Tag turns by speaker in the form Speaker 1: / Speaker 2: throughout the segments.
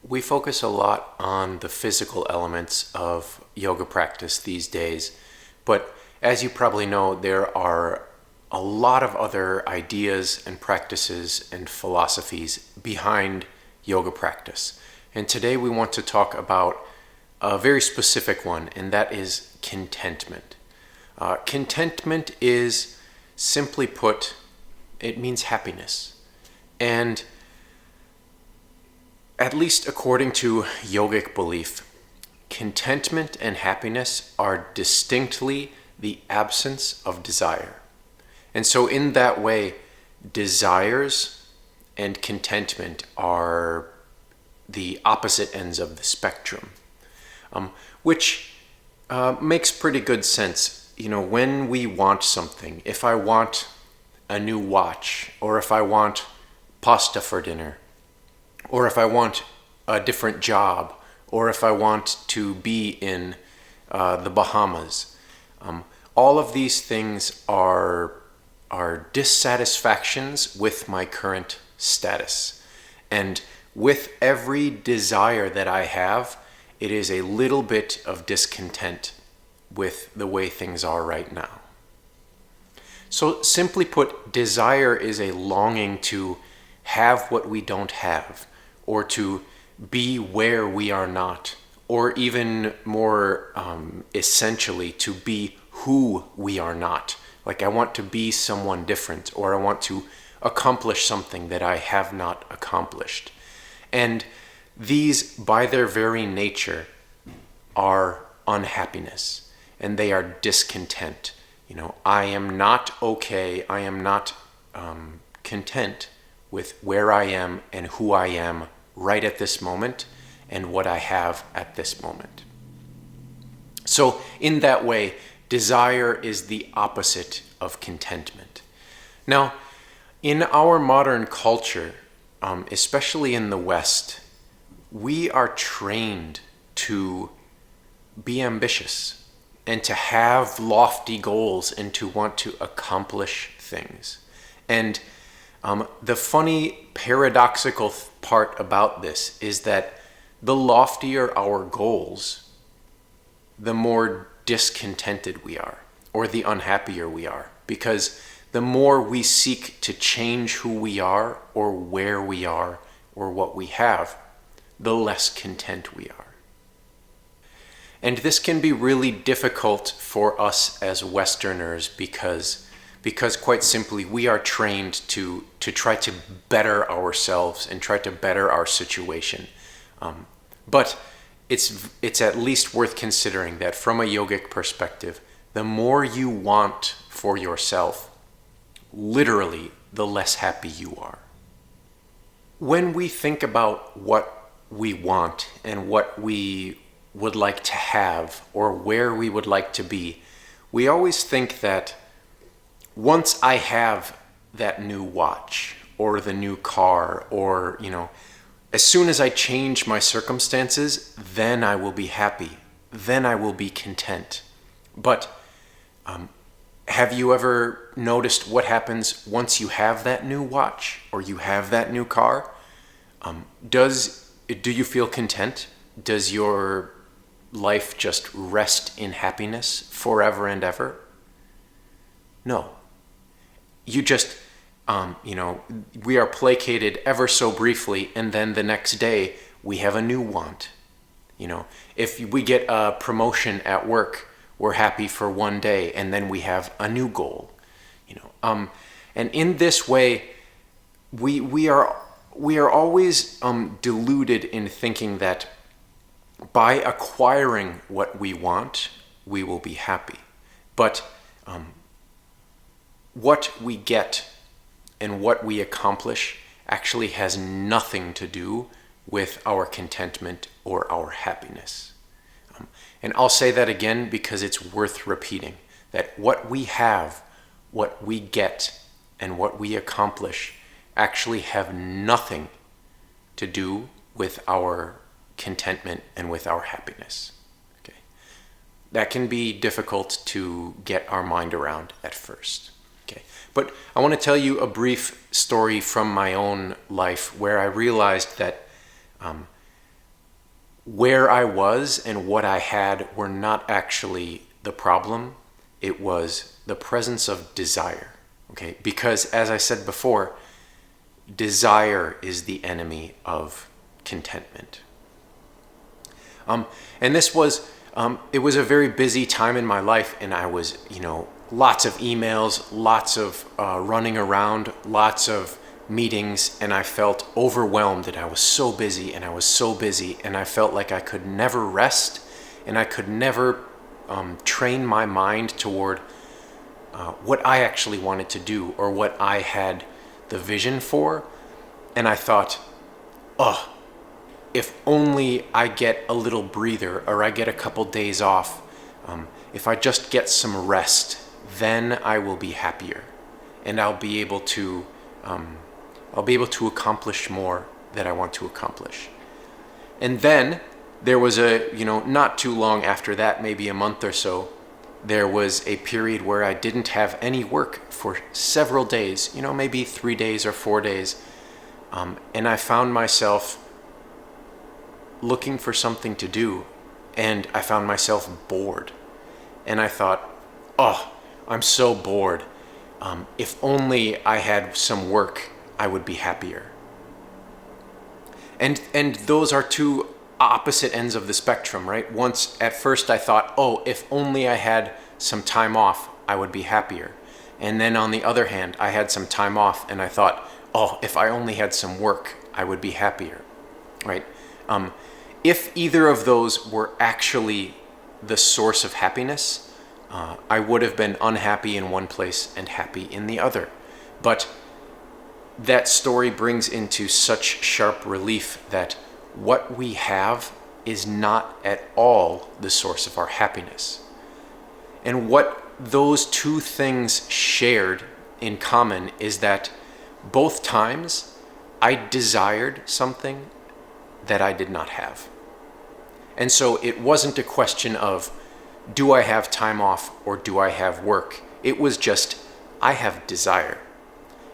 Speaker 1: We focus a lot on the physical elements of yoga practice these days, but as you probably know, there are a lot of other ideas and practices and philosophies behind yoga practice. And today we want to talk about a very specific one, and that is contentment. Contentment is, simply put, it means happiness. And at least according to yogic belief, contentment and happiness are distinctly the absence of desire. And so in that way, desires and contentment are the opposite ends of the spectrum, which makes pretty good sense. You know, when we want something, if I want a new watch, or if I want pasta for dinner, or if I want a different job, or if I want to be in the Bahamas. All of these things are dissatisfactions with my current status. And with every desire that I have, it is a little bit of discontent with the way things are right now. So simply put, desire is a longing to have what we don't have, or to be where we are not, or even more essentially, to be who we are not. Like, I want to be someone different, or I want to accomplish something that I have not accomplished. And these, by their very nature, are unhappiness, and they are discontent. You know, I am not okay, I am not content with where I am and who I am right at this moment and what I have at this moment. So in that way, desire is the opposite of contentment. Now, in our modern culture, especially in the West, we are trained to be ambitious and to have lofty goals and to want to accomplish things. And the funny, paradoxical part about this is that the loftier our goals, the more discontented we are, or the unhappier we are, because the more we seek to change who we are, or where we are, or what we have, the less content we are. And this can be really difficult for us as Westerners because quite simply, we are trained to try to better ourselves and try to better our situation. But it's at least worth considering that from a yogic perspective, the more you want for yourself, literally, the less happy you are. When we think about what we want and what we would like to have or where we would like to be, we always think that once I have that new watch or the new car, or, you know, as soon as I change my circumstances, then I will be happy. Then I will be content. But have you ever noticed what happens once you have that new watch or you have that new car? Do you feel content? Does your life just rest in happiness forever and ever? No. You just, we are placated ever so briefly, and then the next day we have a new want. You know, if we get a promotion at work, we're happy for one day, and then we have a new goal. And in this way, we are always deluded in thinking that by acquiring what we want, we will be happy. But what we get and what we accomplish actually has nothing to do with our contentment or our happiness. And I'll say that again because it's worth repeating, that what we have, what we get, and what we accomplish actually have nothing to do with our contentment and with our happiness. Okay? that can be difficult to get our mind around at first. Okay, but I want to tell you a brief story from my own life where I realized that where I was and what I had were not actually the problem. It was the presence of desire. Okay, because as I said before, desire is the enemy of contentment. And this was, it was a very busy time in my life, and I was, lots of emails, lots of running around, lots of meetings, and I felt overwhelmed, and I was so busy, and I was so busy, and I felt like I could never rest, and I could never train my mind toward what I actually wanted to do or what I had the vision for. And I thought, oh, if only I get a little breather or I get a couple days off, if I just get some rest, then I will be happier, and I'll be able to accomplish more that I want to accomplish. And then there was not too long after that, maybe a month or so, there was a period where I didn't have any work for several days, maybe 3 days or 4 days. And I found myself looking for something to do, and I found myself bored. And I thought, oh, I'm so bored. If only I had some work, I would be happier. And those are two opposite ends of the spectrum, right? Once at first I thought, oh, if only I had some time off, I would be happier. And then on the other hand, I had some time off and I thought, oh, if I only had some work, I would be happier, right? If either of those were actually the source of happiness, I would have been unhappy in one place and happy in the other. But that story brings into such sharp relief that what we have is not at all the source of our happiness. And what those two things shared in common is that both times I desired something that I did not have. And so it wasn't a question of, do I have time off or do I have work? It was just, I have desire.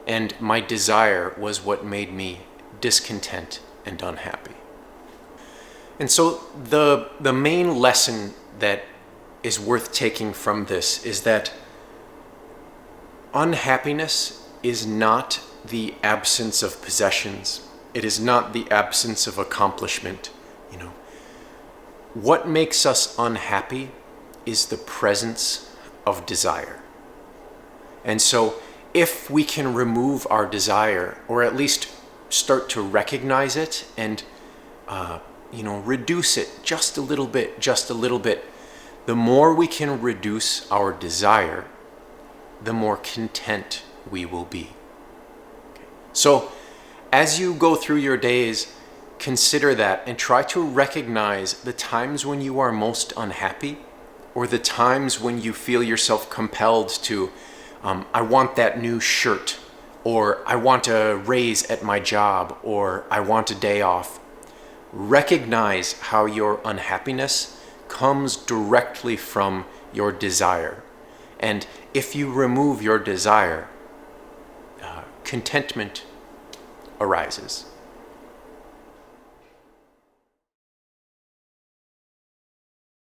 Speaker 1: And my desire was what made me discontent and unhappy. And so the main lesson that is worth taking from this is that unhappiness is not the absence of possessions. It is not the absence of accomplishment. What makes us unhappy is the presence of desire. And so if we can remove our desire, or at least start to recognize it and reduce it just a little bit, the more we can reduce our desire, the more content we will be. Okay. So as you go through your days, consider that and try to recognize the times when you are most unhappy, or the times when you feel yourself compelled to, I want that new shirt, or I want a raise at my job, or I want a day off. Recognize how your unhappiness comes directly from your desire. And if you remove your desire, contentment arises.